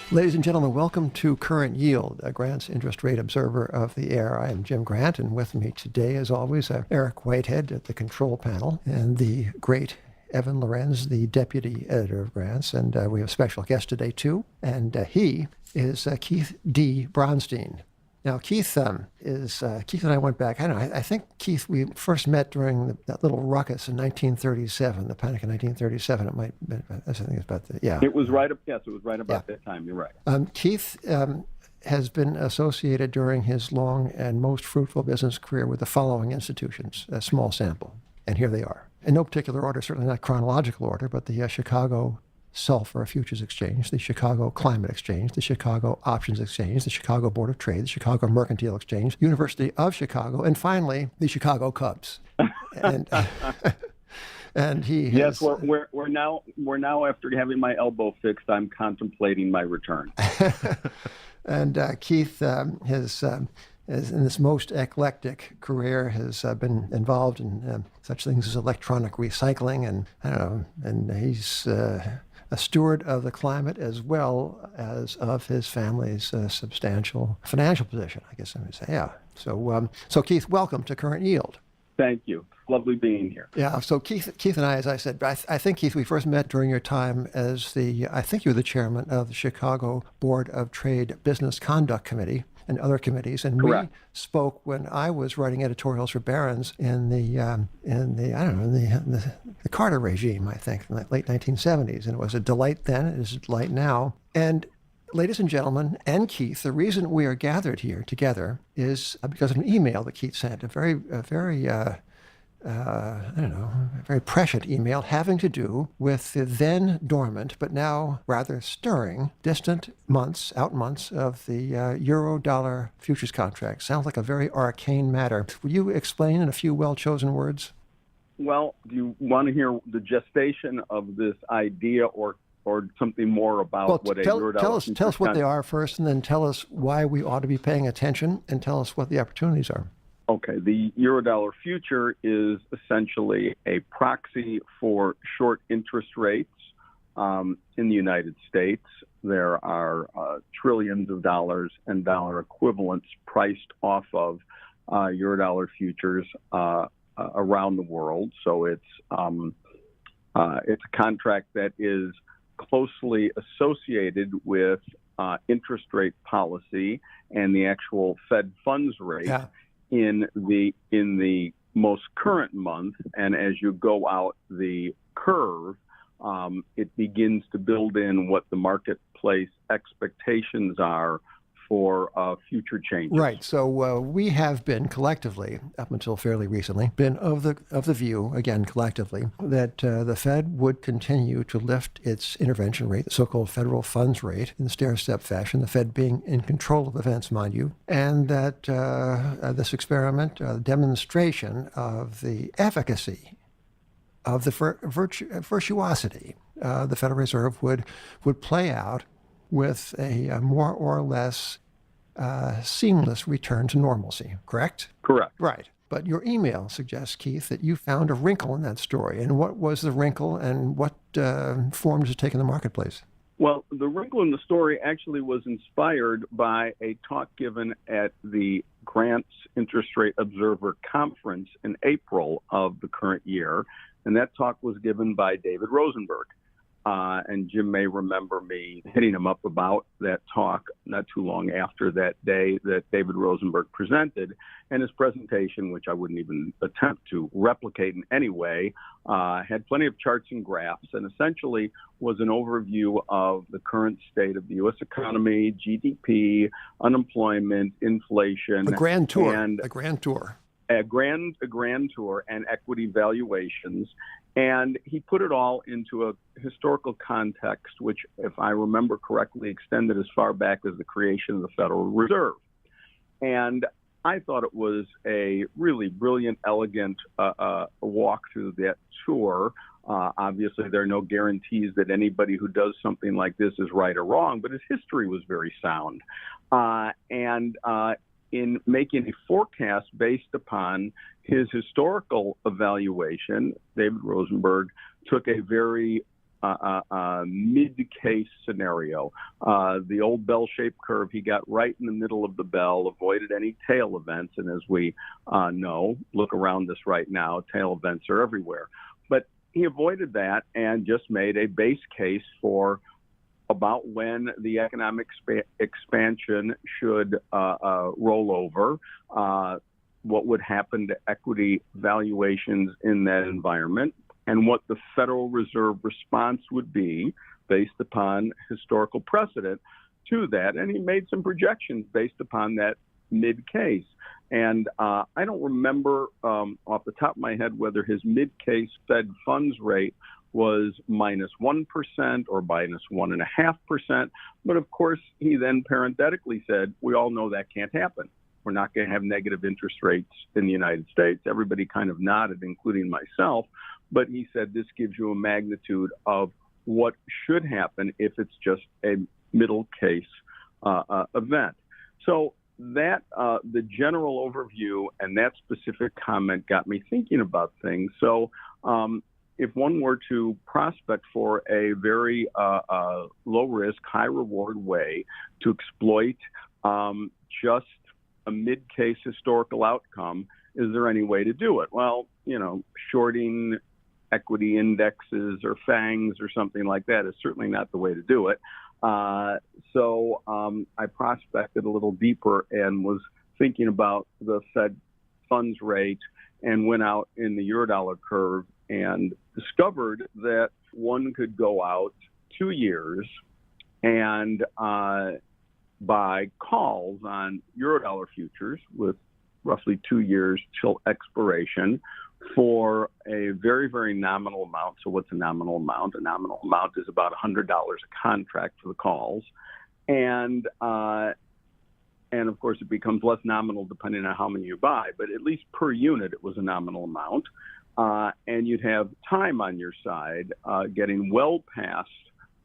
Ladies and gentlemen, welcome to Current Yield, Grant's interest rate observer of the air. I am Jim Grant, and with me today, as always, Eric Whitehead at the control panel, and the great Evan Lorenz, the deputy editor of Grant's. And we have a special guest today, too, and he is Keith D. Bronstein. Now, Keith Keith and I went back, I don't know, I think, Keith, we first met during that little ruckus in 1937, the Panic in 1937. It might, I think it's about the, yeah. It was right up, yes, it was right about that time, you're right. Keith has been associated during his long and most fruitful business career with the following institutions, a small sample, and here they are. In no particular order, certainly not chronological order, but the Chicago Sulfur Futures Exchange, the Chicago Climate Exchange, the Chicago Options Exchange, the Chicago Board of Trade, the Chicago Mercantile Exchange, University of Chicago, and finally, the Chicago Cubs. And and he has, yes, we're now after having my elbow fixed, I'm contemplating my return. And Keith has in this most eclectic career has been involved in such things as electronic recycling, and I don't know, and he's a steward of the climate as well as of his family's substantial financial position, I guess I would say. Yeah. So Keith, welcome to Current Yield. Thank you. Lovely being here. Yeah. So Keith and I, as I said, I think, Keith, we first met during your time as I think you were the chairman of the Chicago Board of Trade Business Conduct Committee and other committees, and correct. We spoke when I was writing editorials for Barron's in the Carter regime, I think, in the late 1970s, and it was a delight then. It is a delight now. And ladies and gentlemen, and Keith, the reason we are gathered here together is because of an email that Keith sent, a very very prescient email having to do with the then dormant, but now rather stirring, distant months of the Eurodollar futures contract. Sounds like a very arcane matter. Will you explain in a few well-chosen words? Well, do you want to hear the gestation of this idea or something more about what a Eurodollar tell us what they are first, and then tell us why we ought to be paying attention, and tell us what the opportunities are. Okay, the Eurodollar future is essentially a proxy for short interest rates in the United States. There are trillions of dollars and dollar equivalents priced off of Eurodollar futures around the world. So it's a contract that is closely associated with interest rate policy and the actual Fed funds rate. Yeah. In the most current month, and as you go out the curve, it begins to build in what the marketplace expectations are for future changes. Right. So we have been collectively, up until fairly recently, been of the view, again collectively, that the Fed would continue to lift its intervention rate, the so-called federal funds rate, in stair-step fashion, the Fed being in control of events, mind you, and that this experiment, demonstration of the efficacy of the virtuosity, the Federal Reserve would play out with a more or less seamless return to normalcy, correct? Correct. Right. But your email suggests, Keith, that you found a wrinkle in that story. And what was the wrinkle, and what form does it take in the marketplace? Well, the wrinkle in the story actually was inspired by a talk given at the Grant's Interest Rate Observer Conference in April of the current year. And that talk was given by David Rosenberg. And Jim may remember me hitting him up about that talk not too long after that day that David Rosenberg presented. And his presentation, which I wouldn't even attempt to replicate in any way, had plenty of charts and graphs, and essentially was an overview of the current state of the U.S. economy, GDP, unemployment, inflation. A grand tour. A grand tour and equity valuations. And he put it all into a historical context, which, if I remember correctly, extended as far back as the creation of the Federal Reserve. And I thought it was a really brilliant, elegant walk through that tour. Obviously, there are no guarantees that anybody who does something like this is right or wrong, but his history was very sound. In making a forecast based upon his historical evaluation, David Rosenberg took a very mid-case scenario. The old bell-shaped curve, he got right in the middle of the bell, avoided any tail events. And as we know, look around us right now, tail events are everywhere. But he avoided that and just made a base case for about when the economic expansion should roll over, what would happen to equity valuations in that environment, and what the Federal Reserve response would be based upon historical precedent to that. And he made some projections based upon that mid-case. And I don't remember off the top of my head whether his mid-case Fed funds rate was minus 1% or minus 1.5%. But of course, he then parenthetically said, we all know that can't happen. We're not going to have negative interest rates in the United States. Everybody kind of nodded, including myself. But he said this gives you a magnitude of what should happen if it's just a middle case event. So that the general overview and that specific comment got me thinking about things. So if one were to prospect for a very low risk, high reward way to exploit just a mid-case historical outcome, is there any way to do it? Well, shorting equity indexes or FANGs or something like that is certainly not the way to do it. So I prospected a little deeper and was thinking about the Fed funds rate and went out in the Eurodollar curve and discovered that one could go out 2 years and buy calls on Eurodollar futures with roughly 2 years till expiration for a very, very nominal amount. So what's a nominal amount? A nominal amount is about $100 a contract for the calls. And of course, it becomes less nominal depending on how many you buy, but at least per unit, it was a nominal amount. And you'd have time on your side, getting well past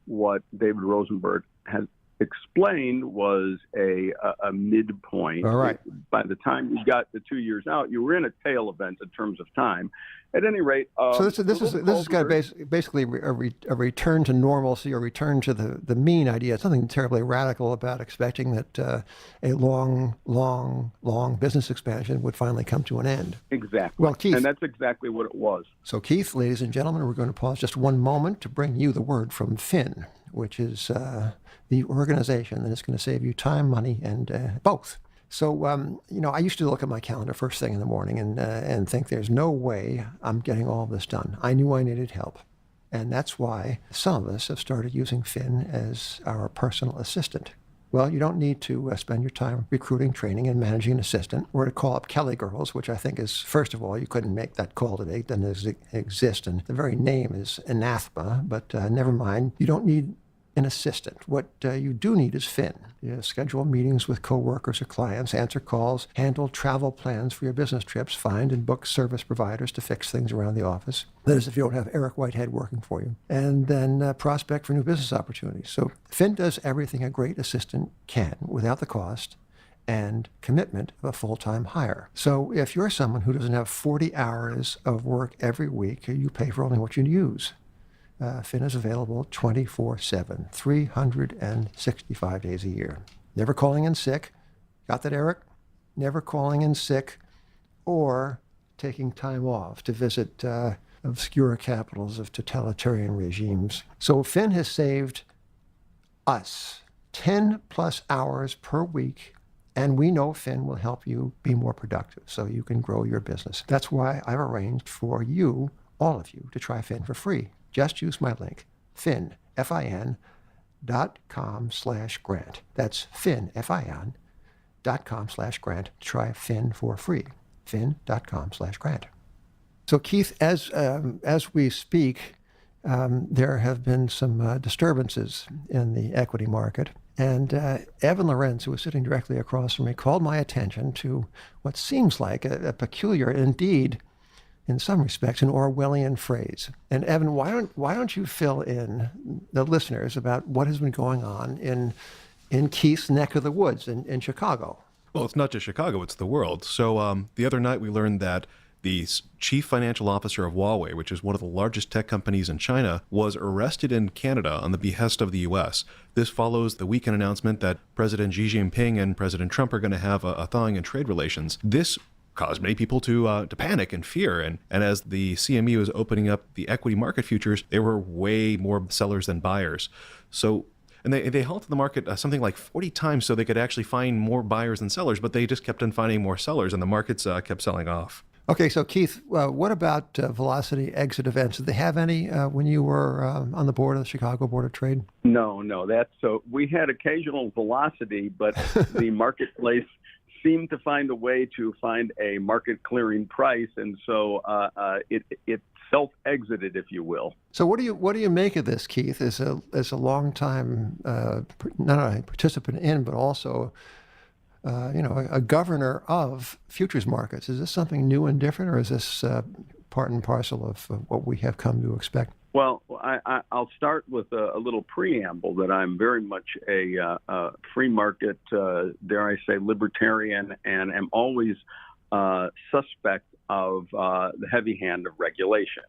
what David Rosenberg had explained was a midpoint. All right. By the time you got the 2 years out, you were in a tail event in terms of time. At any rate, so this is kind of basically a return to normalcy or return to the mean idea. It's nothing terribly radical about expecting that a long business expansion would finally come to an end. Exactly. Well, Keith, and that's exactly what it was. So, Keith, ladies and gentlemen, we're going to pause just one moment to bring you the word from Fin, which is the organization that is going to save you time, money, and both. So, I used to look at my calendar first thing in the morning and think there's no way I'm getting all this done. I knew I needed help. And that's why some of us have started using Fin as our personal assistant. Well, you don't need to spend your time recruiting, training, and managing an assistant, or to call up Kelly Girls, which I think is, first of all, you couldn't make that call today. It doesn't exist, and the very name is anathema, but never mind. You don't need an assistant. What you do need is Fin. You schedule meetings with coworkers or clients, answer calls, handle travel plans for your business trips, find and book service providers to fix things around the office. That is, if you don't have Eric Whitehead working for you. And then prospect for new business opportunities. So Fin does everything a great assistant can without the cost and commitment of a full-time hire. So if you're someone who doesn't have 40 hours of work every week, you pay for only what you use. Fin is available 24/7, 365 days a year. Never calling in sick. Got that, Eric? Never calling in sick or taking time off to visit obscure capitals of totalitarian regimes. So Fin has saved us 10 plus hours per week, and we know Fin will help you be more productive so you can grow your business. That's why I've arranged for you, all of you, to try Fin for free. Just use my link, Fin, fin.com/grant. That's Fin, fin.com/grant. Try Fin for free, fin.com/grant. So Keith, as we speak, there have been some disturbances in the equity market. And Evan Lorenz, who was sitting directly across from me, called my attention to what seems like a peculiar, indeed, in some respects, an Orwellian phrase. And Evan, why don't you fill in the listeners about what has been going on in Keith's neck of the woods in Chicago? Well, it's not just Chicago, it's the world. So the other night we learned that the chief financial officer of Huawei, which is one of the largest tech companies in China, was arrested in Canada on the behest of the U.S. This follows the weekend announcement that President Xi Jinping and President Trump are going to have a thawing in trade relations. This caused many people to panic and fear. And as the CME was opening up the equity market futures, there were way more sellers than buyers. So, and they halted the market something like 40 times so they could actually find more buyers than sellers, but they just kept on finding more sellers, and the markets kept selling off. Okay, so Keith, what about velocity exit events? Did they have any when you were on the board of the Chicago Board of Trade? No, that's so. We had occasional velocity, but the marketplace seemed to find a way to find a market clearing price, and so it self-exited, if you will. So what do you make of this, Keith? As a long time not only a participant in, but also a governor of futures markets. Is this something new and different, or is this part and parcel of what we have come to expect? Well, I'll start with a little preamble that I'm very much a free market, dare I say, libertarian, and am always suspect of the heavy hand of regulation.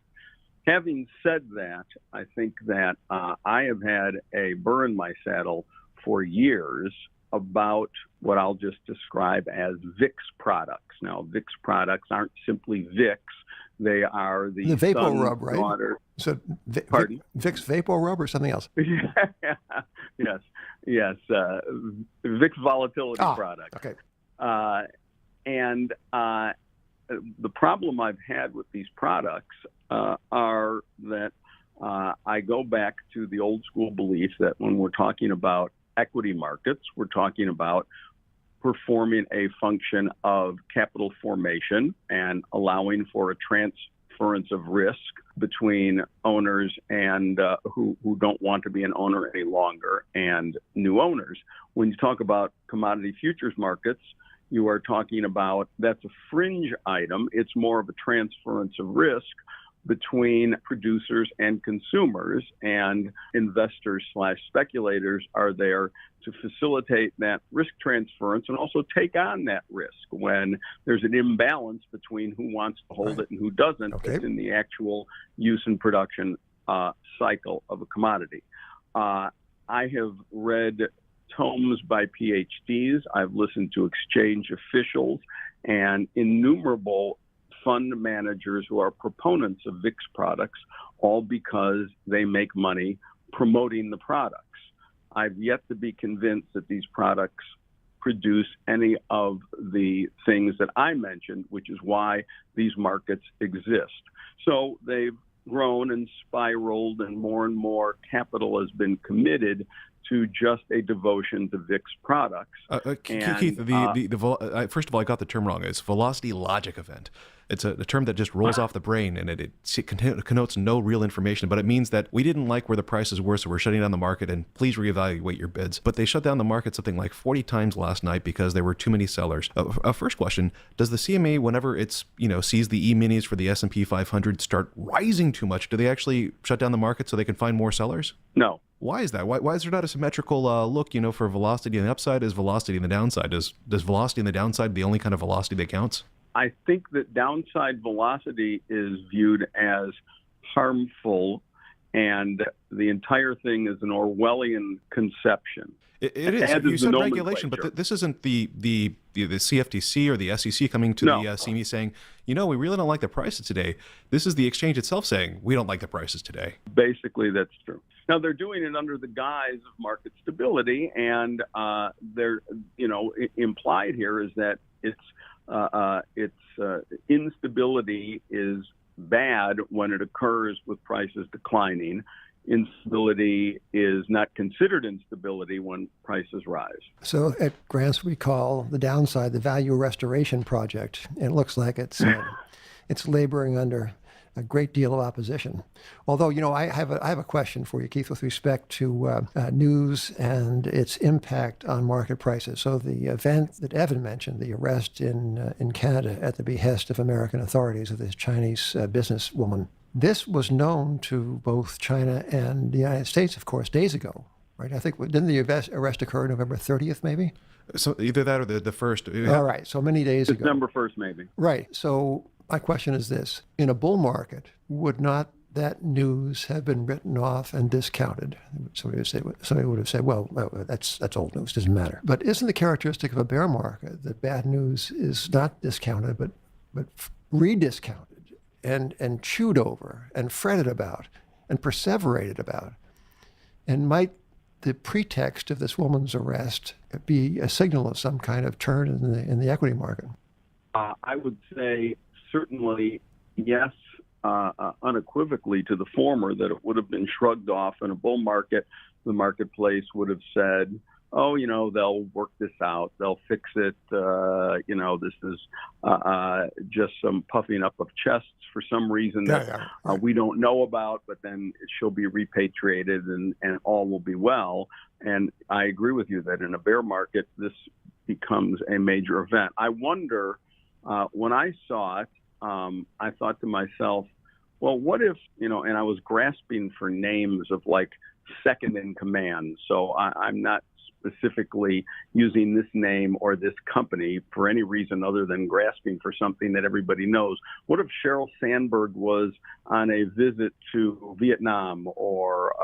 Having said that, I think that I have had a burr in my saddle for years about what I'll just describe as VIX products. Now, VIX products aren't simply VIX. They are the vapor sun, rub, right? Water. So, Pardon? VIX vapor rub or something else? Yes. VIX volatility products. Okay. And the problem I've had with these products are that I go back to the old school belief that when we're talking about equity markets, we're talking about performing a function of capital formation and allowing for a transference of risk between owners and who don't want to be an owner any longer and new owners. When you talk about commodity futures markets, you are talking about that's a fringe item. It's more of a transference of risk between producers and consumers, and investors/speculators are there to facilitate that risk transference and also take on that risk when there's an imbalance between who wants to hold it and who doesn't in the actual use and production cycle of a commodity. I have read tomes by PhDs. I've listened to exchange officials and innumerable fund managers who are proponents of VIX products, all because they make money promoting the products. I've yet to be convinced that these products produce any of the things that I mentioned, which is why these markets exist. So they've grown and spiraled, and more capital has been committed to just a devotion to VIX products. Keith, first of all, I got the term wrong. It's velocity logic event. It's a term that just rolls off the brain, and it connotes no real information, but it means that we didn't like where the prices were, so we're shutting down the market, and please reevaluate your bids. But they shut down the market something like 40 times last night because there were too many sellers. First question, does the CME, whenever it's sees the E-minis for the S&P 500 start rising too much, do they actually shut down the market so they can find more sellers? No. Why is that? Why is there not a symmetrical look, for velocity on the upside is velocity on the downside? Does velocity on the downside the only kind of velocity that counts? I think that downside velocity is viewed as harmful, and the entire thing is an Orwellian conception. It is. You said regulation, but this isn't the CFTC or the SEC coming to the CME saying, we really don't like the prices today. This is the exchange itself saying, we don't like the prices today. Basically, that's true. Now, they're doing it under the guise of market stability, and they're, implied here is that instability is bad when it occurs with prices declining. Instability is not considered instability when prices rise. So at Grants, we call the downside the value restoration project. And it looks like it's laboring under a great deal of opposition. Although, I have a question for you, Keith, with respect to news and its impact on market prices. So the event that Evan mentioned, the arrest in Canada at the behest of American authorities of this Chinese businesswoman, this was known to both China and the United States, of course, days ago, right? I think, didn't the arrest occur November 30th, maybe? So either that or the first. All right, so many days ago. December 1st, maybe. Right. So My question is this. In a bull market, would not that news have been written off and discounted? Somebody would have said, well, that's old news, doesn't matter. But isn't the characteristic of a bear market that bad news is not discounted, but rediscounted and chewed over and fretted about and perseverated about? And might the pretext of this woman's arrest be a signal of some kind of turn in the equity market? I would say certainly yes, unequivocally to the former, that it would have been shrugged off in a bull market. The marketplace would have said, oh, they'll work this out. They'll fix it. This is just some puffing up of chests for some reason that we don't know about, but then she'll be repatriated and all will be well. And I agree with you that in a bear market, this becomes a major event. I wonder, when I saw it, I thought to myself, well, what if, and I was grasping for names of like second in command. So I'm not specifically using this name or this company for any reason other than grasping for something that everybody knows. What if Sheryl Sandberg was on a visit to Vietnam or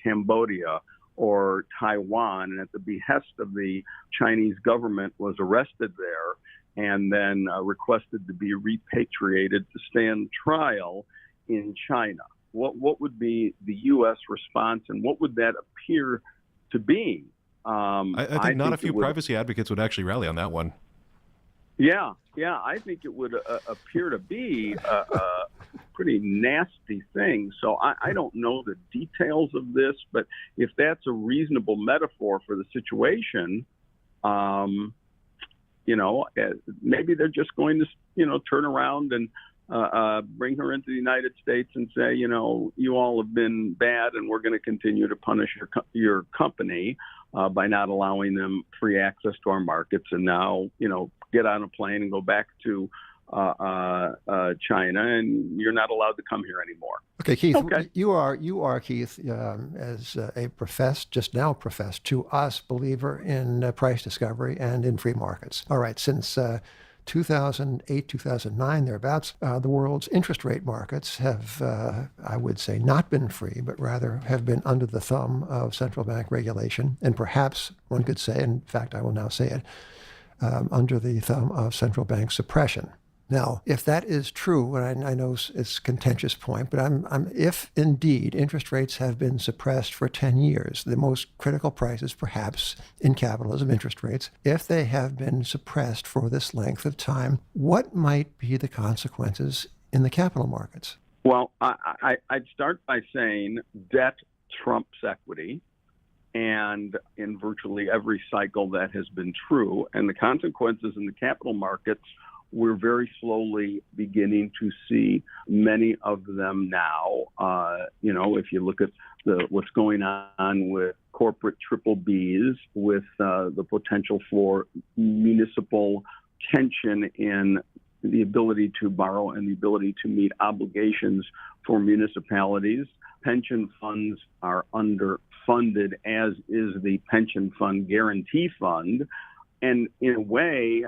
Cambodia or Taiwan, and at the behest of the Chinese government was arrested there and then requested to be repatriated to stand trial in China? What would be the U.S. response, and what would that appear to be? I think not a few privacy advocates would actually rally on that one. Yeah, I think it would appear to be a pretty nasty thing. So I don't know the details of this, but if that's a reasonable metaphor for the situation, maybe they're just going to, turn around and bring her into the United States and say, you all have been bad, and we're going to continue to punish your company by not allowing them free access to our markets. And now, get on a plane and go back to China, and you're not allowed to come here anymore. Okay, Keith, you are Keith, as a just now professed to us believer in price discovery and in free markets. All right, since 2008, 2009, thereabouts, the world's interest rate markets have, I would say, not been free, but rather have been under the thumb of central bank regulation, and perhaps one could say, in fact, I will now say it, under the thumb of central bank suppression. Now, if that is true, and I know it's a contentious point, but if indeed interest rates have been suppressed for 10 years, the most critical prices perhaps in capitalism, interest rates, if they have been suppressed for this length of time, what might be the consequences in the capital markets? Well, I'd start by saying debt trumps equity. And in virtually every cycle that has been true. And the consequences in the capital markets, we're very slowly beginning to see many of them now. If you look at what's going on with corporate triple Bs, with the potential for municipal tension in the ability to borrow and the ability to meet obligations for municipalities. Pension funds are underfunded, as is the pension fund guarantee fund. And in a way,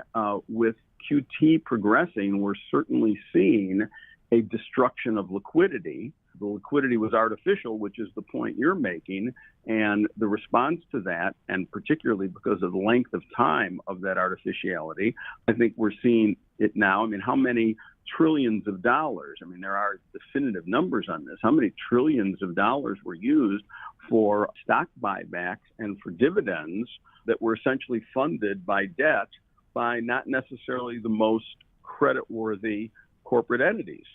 with QT progressing, we're certainly seeing a destruction of liquidity. The liquidity was artificial, which is the point you're making. And the response to that, and particularly because of the length of time of that artificiality, I think we're seeing it now. I mean, how many trillions of dollars? I mean, there are definitive numbers on this. How many trillions of dollars were used for stock buybacks and for dividends that were essentially funded by debt by not necessarily the most creditworthy corporate entities?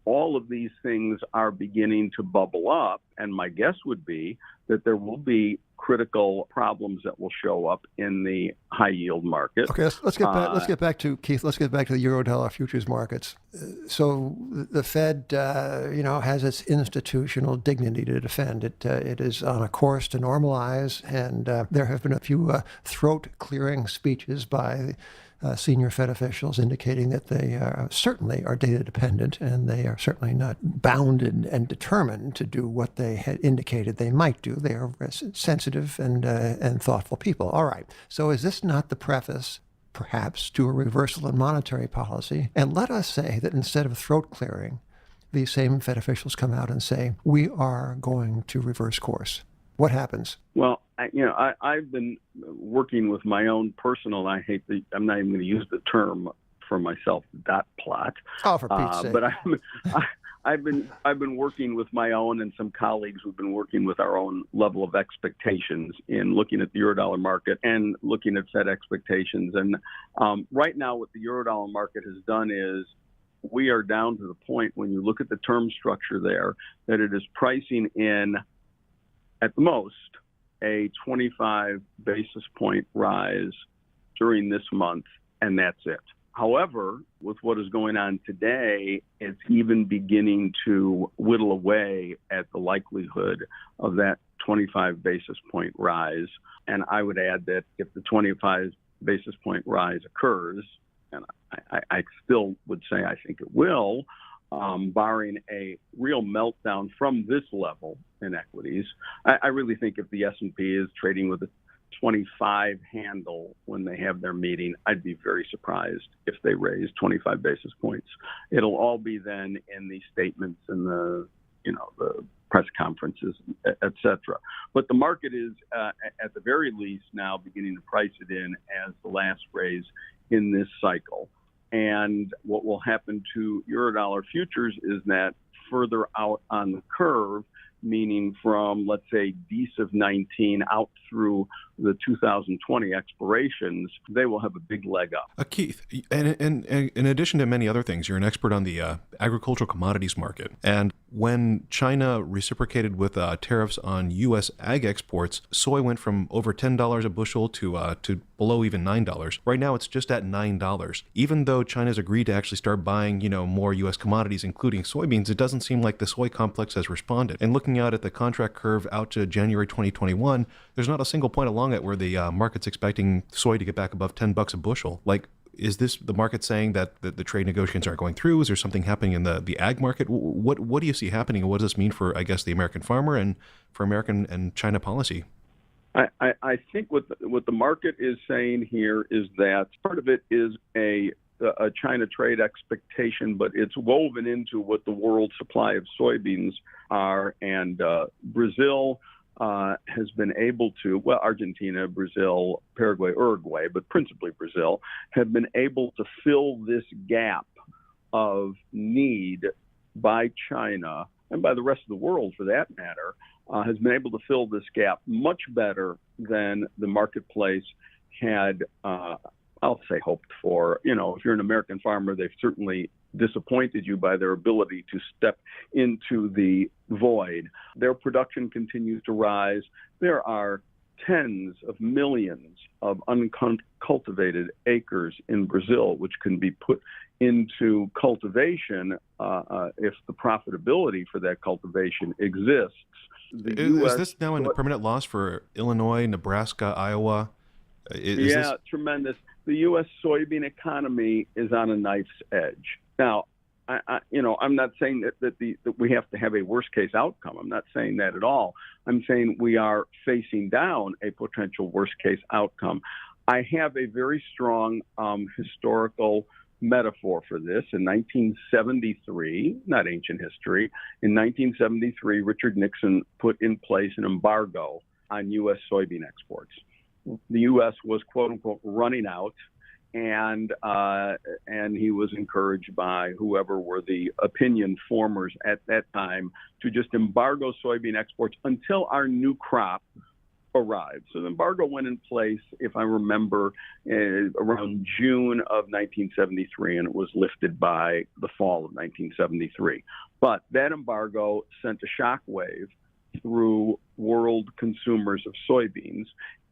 All of these things are beginning to bubble up, and my guess would be that there will be critical problems that will show up in the high yield market. Okay, let's get back to Keith. Let's get back to the Eurodollar futures markets. So the Fed, has its institutional dignity to defend. It is on a course to normalize, and there have been a few throat-clearing speeches by senior Fed officials indicating that they certainly are data dependent, and they are certainly not bound and determined to do what they had indicated they might do. They are sensitive and thoughtful people. All right. So is this not the preface perhaps to a reversal in monetary policy. And let us say that instead of throat clearing, these same Fed officials come out and say, we are going to reverse course. What happens? Well, I've been working with my own personal, I'm not even going to use the term for myself, dot plot. Oh, for Pete's sake. But I've been working with my own and some colleagues who've been working with our own level of expectations in looking at the Eurodollar market and looking at Fed expectations. And right now what the Eurodollar market has done is we are down to the point when you look at the term structure there that it is pricing in at the most a 25 basis point rise during this month, and that's it. However, with what is going on today, it's even beginning to whittle away at the likelihood of that 25 basis point rise. And I would add that if the 25 basis point rise occurs, and I still would say I think it will, barring a real meltdown from this level in equities, I really think if the S&P is trading with a 25 handle when they have their meeting, I'd be very surprised if they raise 25 basis points. It'll all be then in the statements and the press conferences, et cetera. But the market is, at the very least now, beginning to price it in as the last raise in this cycle. And what will happen to Eurodollar futures is that further out on the curve, meaning from, let's say, DCIV 19 out through the 2020 expirations, they will have a big leg up. Keith, and in addition to many other things, you're an expert on the agricultural commodities market. And when China reciprocated with tariffs on U.S. ag exports, soy went from over $10 a bushel to below even $9. Right now, it's just at $9. Even though China's agreed to actually start buying, more U.S. commodities, including soybeans, it doesn't seem like the soy complex has responded. And looking out at the contract curve out to January 2021, there's not a single point along it where the market's expecting soy to get back above $10 a bushel. Like, is this the market saying that the trade negotiations aren't going through? Is there something happening in the ag market? What do you see happening, and what does this mean for, I guess, the American farmer and for American and China policy? I think what the market is saying here is that part of it is a China trade expectation, but it's woven into what the world supply of soybeans are. And Brazil has been able to, Argentina, Brazil, Paraguay, Uruguay, but principally Brazil, have been able to fill this gap of need by China and by the rest of the world, for that matter, has been able to fill this gap much better than the marketplace had, I'll say, hoped for. If you're an American farmer, they've certainly disappointed you by their ability to step into the void. Their production continues to rise. There are tens of millions of uncultivated acres in Brazil, which can be put into cultivation if the profitability for that cultivation exists. Is this now a permanent loss for Illinois, Nebraska, Iowa? Tremendous. The U.S. soybean economy is on a knife's edge. Now, I'm not saying that we have to have a worst case outcome. I'm not saying that at all. I'm saying we are facing down a potential worst case outcome. I have a very strong historical metaphor for this. In 1973, not ancient history, in 1973, Richard Nixon put in place an embargo on U.S. soybean exports. The U.S. was, quote unquote, running out, and he was encouraged by whoever were the opinion formers at that time to just embargo soybean exports until our new crop arrived. So the embargo went in place, if I remember, around June of 1973, and it was lifted by the fall of 1973. But that embargo sent a shockwave through world consumers of soybeans,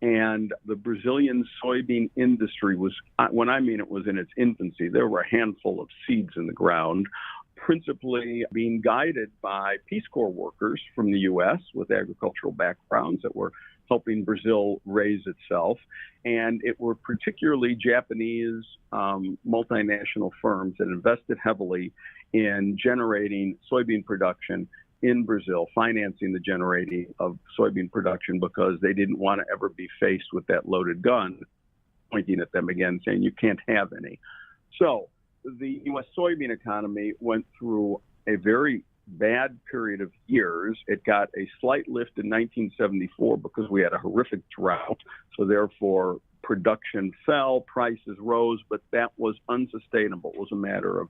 and the Brazilian soybean industry was, when I mean it was in its infancy, there were a handful of seeds in the ground, principally being guided by Peace Corps workers from the U.S. with agricultural backgrounds that were helping Brazil raise itself. And it were particularly Japanese multinational firms that invested heavily in generating soybean production in Brazil, financing the generating of soybean production because they didn't want to ever be faced with that loaded gun pointing at them again, saying you can't have any. So the U.S. soybean economy went through a very bad period of years. It got a slight lift in 1974 because we had a horrific drought. So therefore, production fell, prices rose, but that was unsustainable. It was a matter of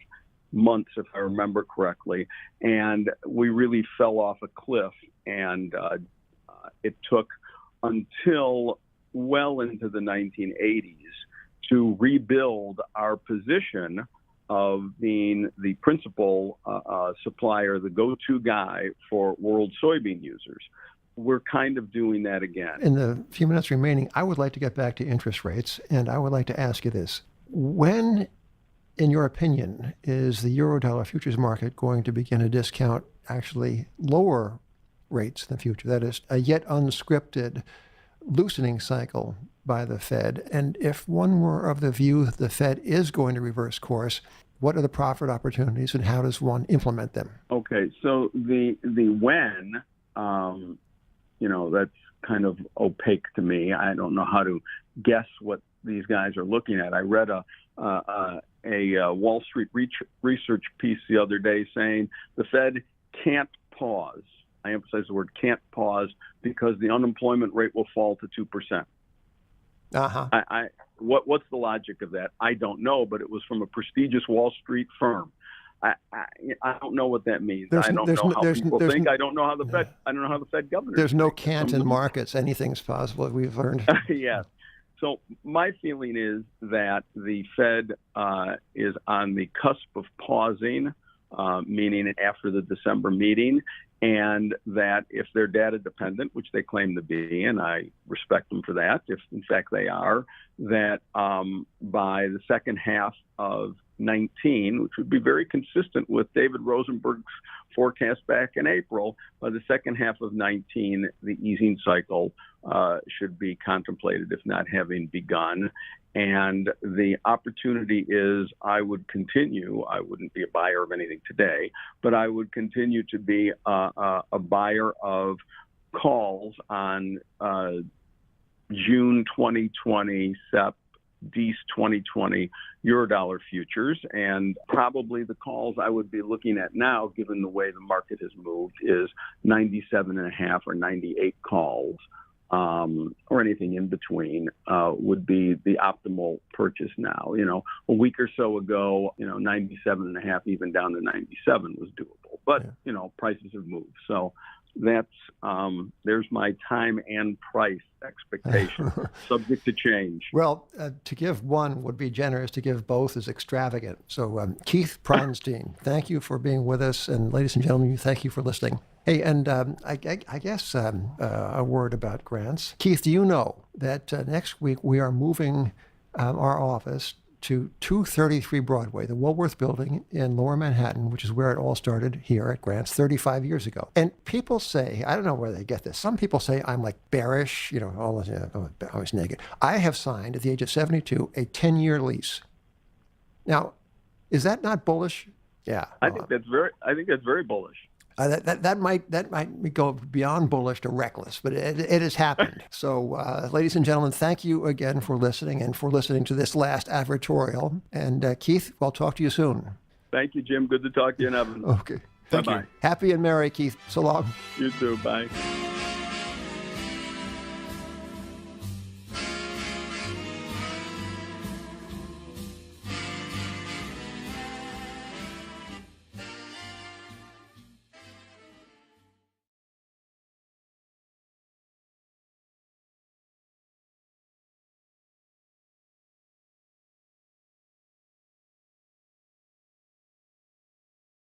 months, if I remember correctly. And we really fell off a cliff. And it took until well into the 1980s to rebuild our position of being the principal supplier, the go-to guy for world soybean users. We're kind of doing that again. In the few minutes remaining, I would like to get back to interest rates, and I would like to ask you this. When, in your opinion, is the Eurodollar futures market going to begin to discount actually lower rates in the future? That is, a yet unscripted loosening cycle by the Fed. And if one were of the view that the Fed is going to reverse course, what are the profit opportunities and how does one implement them? Okay, so the when, that's kind of opaque to me. I don't know how to guess what these guys are looking at. I read a Wall Street research piece the other day saying the Fed can't pause. I emphasize the word can't pause because the unemployment rate will fall to 2%. Uh-huh. What's the logic of that? I don't know, but it was from a prestigious Wall Street firm. I don't know what that means. I don't know how people think. I don't know how the Fed. I don't know how the Fed governors. There's no cant in markets. Anything's possible. We've learned. Yes. So my feeling is that the Fed is on the cusp of pausing, meaning after the December meeting, and that if they're data dependent, which they claim to be, and I respect them for that, if in fact they are, that by the second half of 19, which would be very consistent with David Rosenberg's forecast back in April, by the second half of 19, the easing cycle should be contemplated, if not having begun. And the opportunity is I would continue, I wouldn't be a buyer of anything today, but I would continue to be a buyer of calls on June 2020 SEP, DEES 2020 Eurodollar futures, and probably the calls I would be looking at now, given the way the market has moved, is 97.5 or 98 calls, or anything in between, would be the optimal purchase now. A week or so ago, 97.5, even down to 97 was doable, but prices have moved. So that's there's my time and price expectation, subject to change. Well, to give one would be generous. To give both is extravagant. So, Keith Pronstein, thank you for being with us, and ladies and gentlemen, thank you for listening. Hey, and I guess a word about grants. Keith, do you know that next week we are moving our office to 233 Broadway, the Woolworth Building in Lower Manhattan, which is where it all started here at Grants 35 years ago. And people say, I don't know where they get this. Some people say I'm like bearish, always negative. I have signed at the age of 72 a 10-year lease. Now, is that not bullish? Yeah. I think that's very bullish. That might go beyond bullish to reckless, but it has happened. So, ladies and gentlemen, thank you again for listening and for listening to this last advertorial. And Keith, I'll talk to you soon. Thank you, Jim. Good to talk to you, Evan. Okay. Thank Bye-bye. you. Happy and merry, Keith. So long. You too. Bye.